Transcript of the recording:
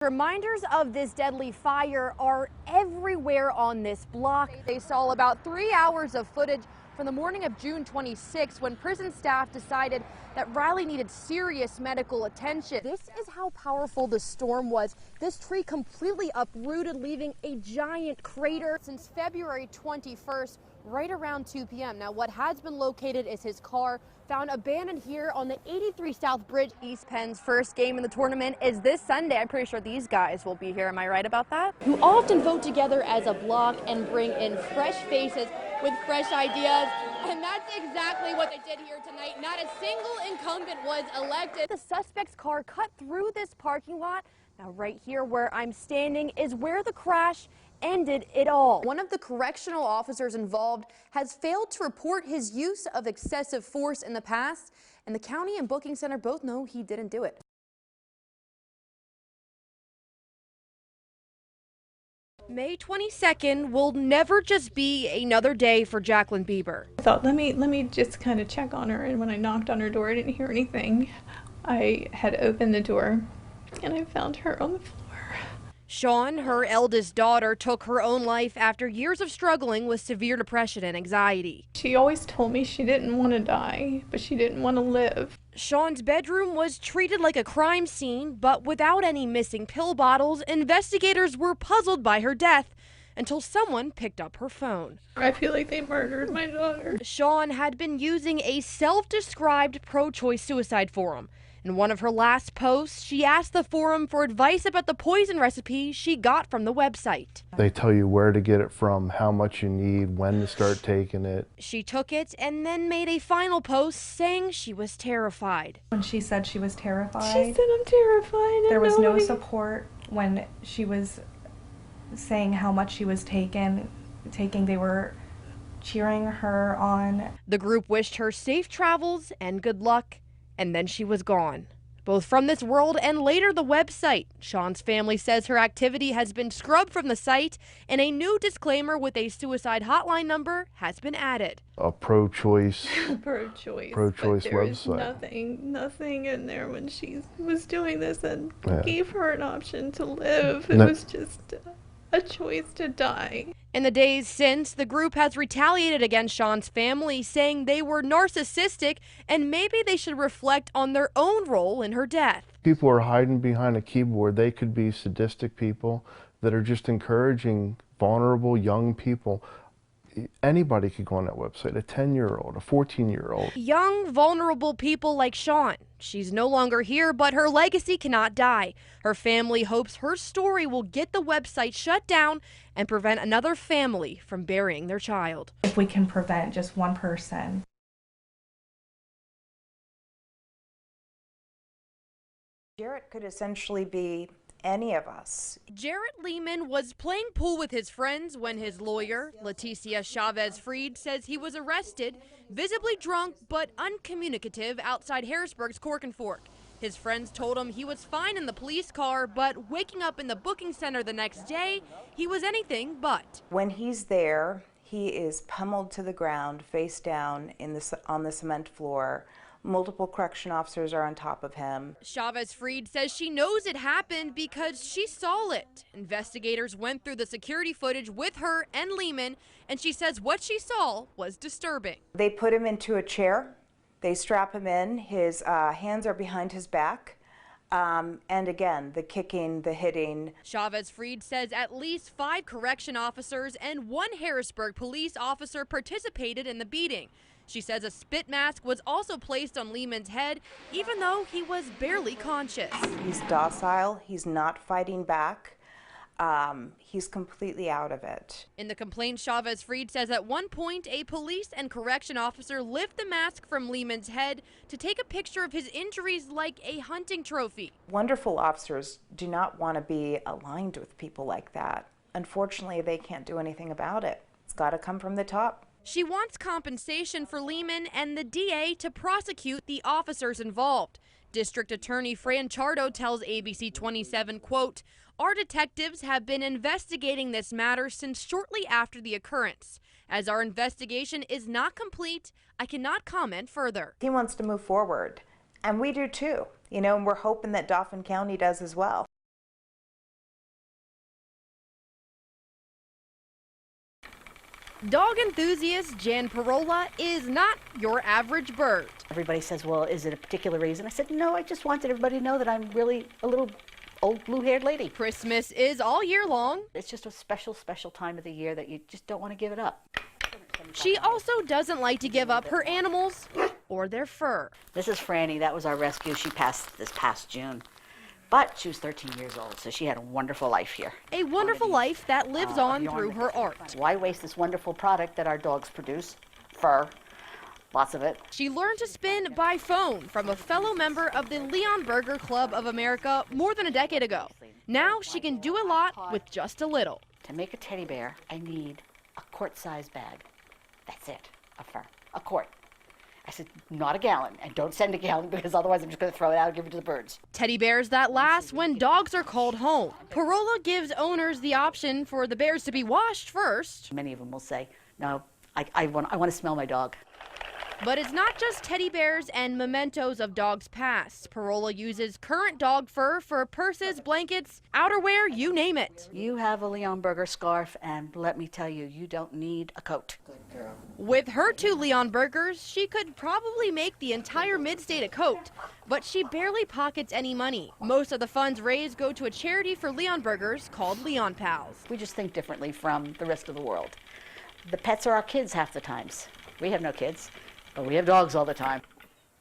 Reminders of this deadly fire are everywhere on this block. They saw about 3 hours of footage from the morning of June 26 when prison staff decided that Riley needed serious medical attention. This is how powerful the storm was. This tree completely uprooted, leaving a giant crater. Since February 21st, right around 2 p.m. Now, what has been located is his car, found abandoned here on the 83 South Bridge. East Penn's first game in the tournament is this Sunday. I'm pretty sure these guys will be here. Am I right about that? Who often vote together as a block and bring in fresh faces with fresh ideas. And that's exactly what they did here tonight. Not a single incumbent was elected. The suspect's car cut through this parking lot. Now, right here where I'm standing is where the crash ended it all. One of the correctional officers involved has failed to report his use of excessive force in the past, and the county and booking center both know he didn't do it. May 22nd will never just be another day for Jacqueline Bieber. I thought, let me just kind of check on her, and when I knocked on her door, I didn't hear anything. I had opened the door, and I found her on the floor. Sean, her eldest daughter, took her own life after years of struggling with severe depression and anxiety. She always told me she didn't want to die, but she didn't want to live. Sean's bedroom was treated like a crime scene, but without any missing pill bottles, investigators were puzzled by her death until someone picked up her phone. I feel like they murdered my daughter. Sean had been using a self-described pro-choice suicide forum. In one of her last posts, she asked the forum for advice about the poison recipe she got from the website. They tell you where to get it from, how much you need, when to start taking it. She took it and then made a final post saying she was terrified. When she said she was terrified, She said, I'm terrified. there was no support when she was saying how much she was taking. They were cheering her on. The group wished her safe travels and good luck. And then she was gone, both from this world and later the website. Sean's family says her activity has been scrubbed from the site, and a new disclaimer with a suicide hotline number has been added. A pro-choice There was website. nothing in there when she was doing this and Yeah. gave her an option to live. It No. was just a choice to die. In the days since, the group has retaliated against Sean's family, saying they were narcissistic and maybe they should reflect on their own role in her death. People are hiding behind a keyboard. They could be sadistic people that are just encouraging vulnerable young people. Anybody could go on that website, a 10-year-old, a 14-year-old. Young, vulnerable people like Sean. She's no longer here, but her legacy cannot die. Her family hopes her story will get the website shut down and prevent another family from burying their child. If we can prevent just one person. Jarrett could essentially be any of us. Jarrett Lehman was playing pool with his friends when his lawyer, Leticia Chavez-Fried, says he was arrested, visibly drunk but uncommunicative outside Harrisburg's Cork and Fork. His friends told him he was fine in the police car, but waking up in the booking center the next day, he was anything but. When he's there, he is pummeled to the ground, face down on the cement floor. Multiple correction officers are on top of him. Chavez-Fried says she knows it happened because she saw it. Investigators went through the security footage with her and Lehman, and she says what she saw was disturbing. They put him into a chair. They strap him in. His hands are behind his back. And again, the kicking, the hitting. Chavez-Fried says at least 5 correction officers and 1 Harrisburg police officer participated in the beating. She says a spit mask was also placed on Lehman's head, even though he was barely conscious. He's docile. He's not fighting back. He's completely out of it. In the complaint, Chavez-Fried says at one point a police and correction officer lift the mask from Lehman's head to take a picture of his injuries like a hunting trophy. Wonderful officers do not want to be aligned with people like that. Unfortunately, they can't do anything about it. It's got to come from the top. She wants compensation for Lehman and the DA to prosecute the officers involved. District Attorney Fran Chardo tells ABC 27, quote, "Our detectives have been investigating this matter since shortly after the occurrence. As our investigation is not complete, I cannot comment further." He wants to move forward, and we do too, and we're hoping that Dauphin County does as well. Dog enthusiast Jan Parola is not your average bird. Everybody says, well, is it a particular reason? I said, no, I just wanted everybody to know that I'm really a little old blue-haired lady. Christmas is all year long. It's just a special, special time of the year that you just don't want to give it up. She also doesn't like to give up her animals or their fur. This is Franny. That was our rescue. She passed this past June. But she was 13 years old, so she had a wonderful life here. A wonderful life that lives on through her art. Why waste this wonderful product that our dogs produce? Fur. Lots of it. She learned to spin by phone from a fellow member of the Leon Burger Club of America more than a decade ago. Now she can do a lot with just a little. To make a teddy bear, I need a quart-sized bag. That's it, of fur. A quart. I said, not a gallon, and don't send a gallon because otherwise I'm just going to throw it out and give it to the birds. Teddy bears that last when dogs are called home. Parola gives owners the option for the bears to be washed first. Many of them will say, no, I want to smell my dog. But it's not just teddy bears and mementos of dogs past. Parola uses current dog fur for purses, blankets, outerwear, you name it. You have a Leon Burger scarf, and let me tell you, you don't need a coat. With her 2 Leon Burgers, she could probably make the entire mid-state a coat, but she barely pockets any money. Most of the funds raised go to a charity for Leon Burgers called Leon Pals. We just think differently from the rest of the world. The pets are our kids half the times. We have no kids, but we have dogs all the time.